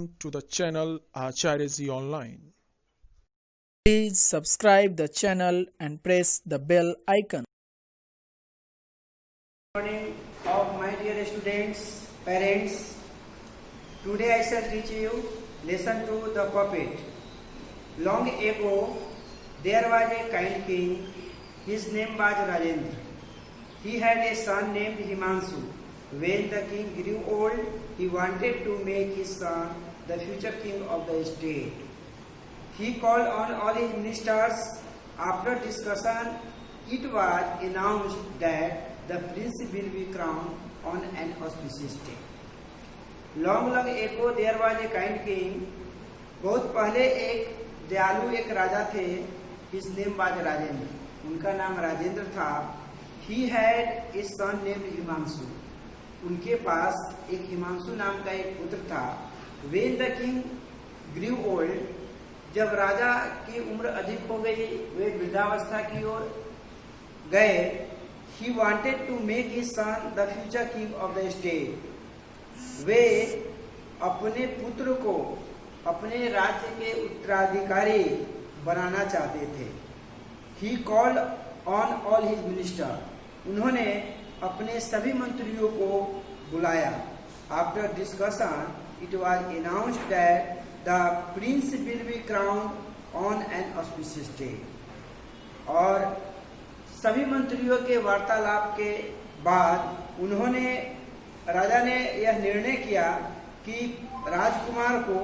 to the channel Acharyaji Online. Please subscribe the channel and press the bell icon. Good morning of my dear students, parents. Today I shall teach you lesson to the puppet. Long ago there was a kind king. His name was Rajendra. He had a son named Himanshu. When the king grew old, he wanted to make his son the future king of the state. He called on all his ministers. After discussion, it was announced that the prince will be crowned on an auspicious day. Long ago there was a kind king. बहुत पहले एक दयालु एक राजा थे. His name was Rajendra. उनका नाम राजेंद्र था. He had a son named Himanshu. उनके पास एक हिमांशु नाम का एक पुत्र था. When the king grew old, जब राजा की उम्र अधिक हो गई, वे वृद्धावस्था की ओर गए. He wanted to make his son the future king of the state. वे अपने पुत्र को अपने राज्य के उत्तराधिकारी बनाना चाहते थे. He called on all his ministers. उन्होंने अपने सभी मंत्रियों को बुलाया. After discussion, it was announced that the prince will be crowned on an auspicious day. और सभी मंत्रियों के वार्तालाप के बाद उन्होंने राजा ने यह निर्णय किया कि राजकुमार को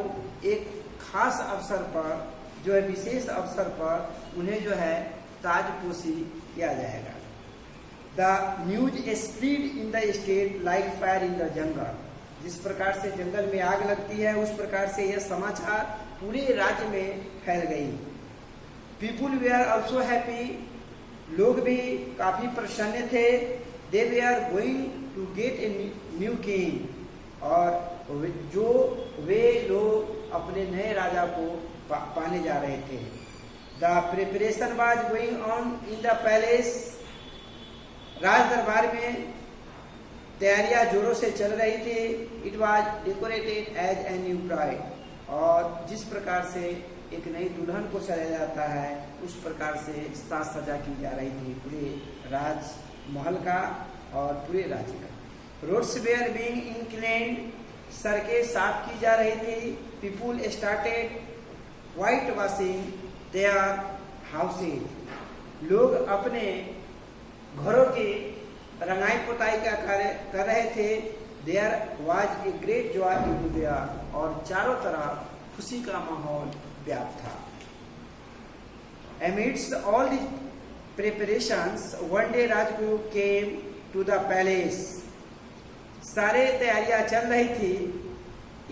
एक खास अवसर पर, जो है विशेष अवसर पर, उन्हें जो है ताजपोशी किया जाएगा. The news spread in the state like fire in the jungle. जिस प्रकार से जंगल में आग लगती है, उस प्रकार से यह समाचार पूरे राज्य में फैल गई. People were also happy. लोग भी काफी प्रसन्न थे. They were going to get a new king. और जो वे लोग अपने नए राजा को पाने जा रहे थे. The preparation was going on in the palace. राज दरबार में तैयारियां जोरों से चल रही थी. It was decorated as a new bride. और जिस प्रकार से एक नई दुल्हन को सजाया जाता है, उस प्रकार से साज सजा की जा रही थी पूरे राजमहल का और पूरे राज्य का. Roads were being cleaned. सड़कें साफ की जा रही थी. People started white washing their houses. लोग अपने घरों की रंगाई पोताई का कार्य कर रहे थे. There was a great joy everywhere. और चारों तरफ खुशी का माहौल व्याप्त था. Amidst all the preparations, one day Rajguru came to the palace. सारे तैयारियां चल रही थी.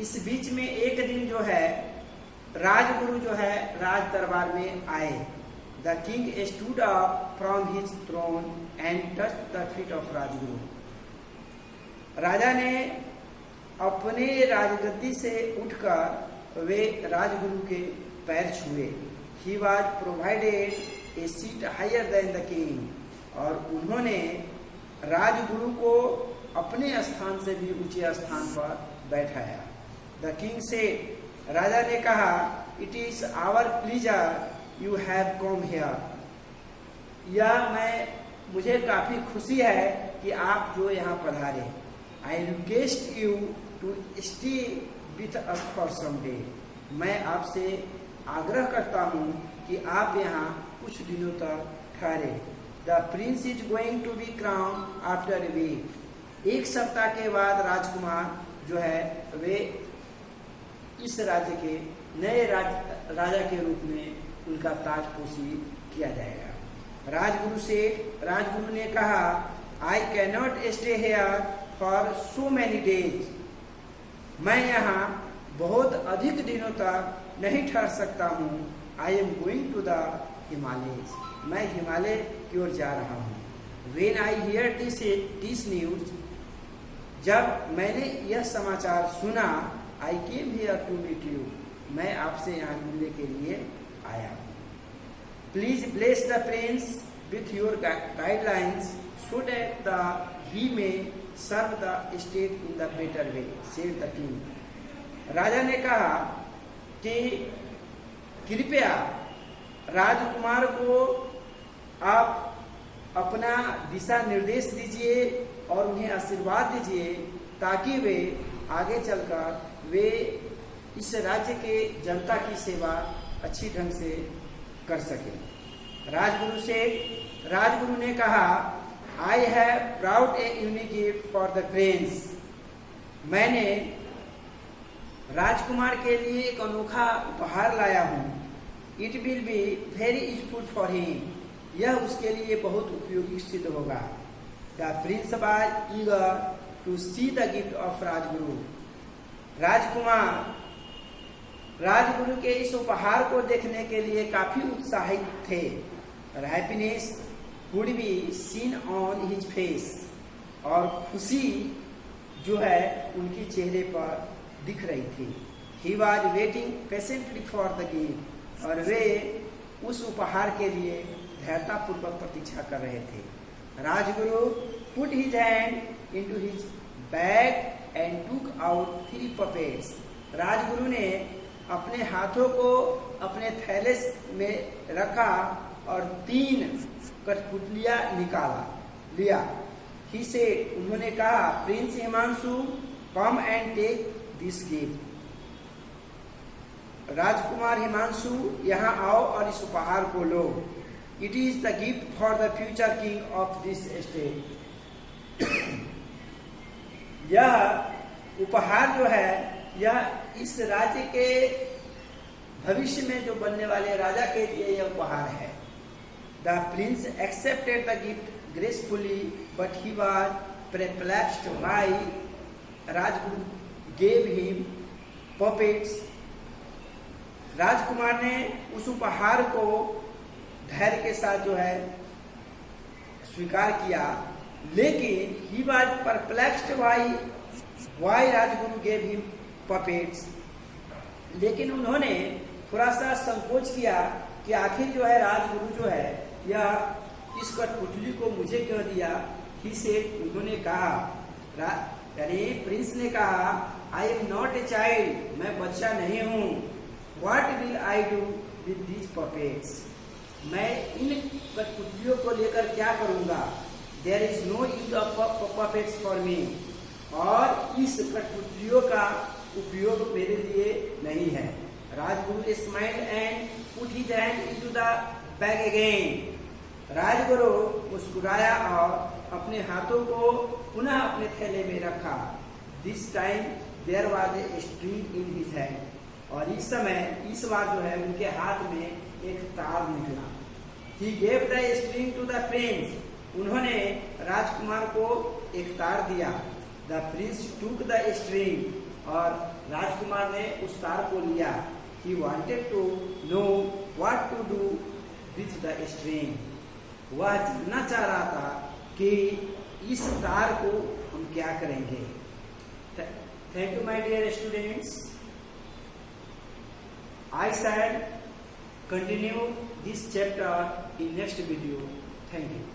इस बीच में एक दिन जो है राजगुरु जो है राज दरबार में आए. The king stood up from his throne and touched the feet of Rajguru. राजा ने अपने राजगद्दी से उठकर वे राजगुरु के पैर छुए. He was provided a seat higher than the king. और उन्होंने राजगुरु को अपने स्थान से भी ऊंचे स्थान पर बैठाया. The king said, राजा ने कहा, It is our pleasure you have come here. मुझे काफी खुशी है कि आप जो यहाँ पधारे. I request you to stay with us for some day. मैं आपसे आग्रह करता हूँ कि आप यहाँ कुछ दिनों तक ठहरे. The prince is going to be crowned after a week. एक सप्ताह के बाद राजकुमार जो है वे इस राज्य के नए राजा के रूप में उनका ताजपोशी किया जाएगा. राजगुरु ने कहा, I cannot stay here for so many days. मैं यहाँ बहुत अधिक दिनों तक नहीं ठहर सकता हूँ. I am going to the Himalayas. मैं हिमालय की ओर जा रहा हूँ. When I hear this news, जब मैंने यह समाचार सुना, I came here to meet you. मैं आपसे यहाँ मिलने के लिए आया हूँ. Please bless the prince with your guidelines so that he may serve the state in the better way, said the king. राजा ने कहा कि कृपया राजकुमार को आप अपना दिशा निर्देश दीजिए और उन्हें आशीर्वाद दीजिए ताकि वे आगे चलकर वे इस राज्य के जनता की सेवा अच्छी ढंग से कर सके। राजगुरु ने कहा, I have brought a unique gift for the prince. मैंने राजकुमार के लिए एक अनोखा उपहार लाया हूँ। It will be very useful for him. यह उसके लिए बहुत उपयोगी सिद्ध होगा। The prince was eager to see the gift of Rajguru. Rajguru के इस उपहार को देखने के लिए काफी उत्साहित थे। Happiness would be seen on his face. और खुशी जो है उनके चेहरे पर दिख रही थी। He was waiting patiently for the gift. और वे उस उपहार के लिए धैर्यतापूर्वक प्रतीक्षा कर रहे थे। Rajguru put his hand into his bag and took out 3 puppets. Rajguru ने अपने हाथों को अपने थैले में रखा और 3 कठपुतलियां लिया। ही से उन्होंने कहा, prince Himanshu, come and take this gift. राजकुमार हिमांशु, यहाँ आओ और इस उपहार को लो। It is the gift for the future king of this state. यह उपहार जो है यह इस राज्य के भविष्य में जो बनने वाले राजा के लिए यह उपहार है। The prince accepted the gift gracefully but he was perplexed why Rajguru gave him puppets. राजकुमार ने उस उपहार को धैर्य के साथ जो है स्वीकार किया, लेकिन ही was perplexed why Rajguru gave him puppets. लेकिन उन्होंने थोड़ा सा संकोच किया कि आखिर जो है राजगुरु जो है यह इस कठपुतली को मुझे क्यों दिया। ही से उन्होंने कहा, यानी प्रिंस ने कहा, I am not a child, मैं बच्चा नहीं हूँ। What will I do with these puppets. मैं इन कठपुतलियों को लेकर क्या करूंगा। There is no use of puppets for me. और इस कठपुतलियों का उपयोग मेरे लिए नहीं है। Rajguru smiled and put his hand into the bag again. Rajguru मुस्कुराया और अपने हाथों को पुनः अपने थैले में रखा। This time there was a string in his hand. और इस बार जो है उनके हाथ में एक तार निकला। He gave the string to the prince. उन्होंने राजकुमार को एक तार दिया। The prince took the string. और राजकुमार ने उस तार को लिया। He wanted to know what to do with the string. वह जानना चाह रहा था कि इस तार को हम क्या करेंगे। Thank you my dear students. I shall continue this chapter in next video. Thank you.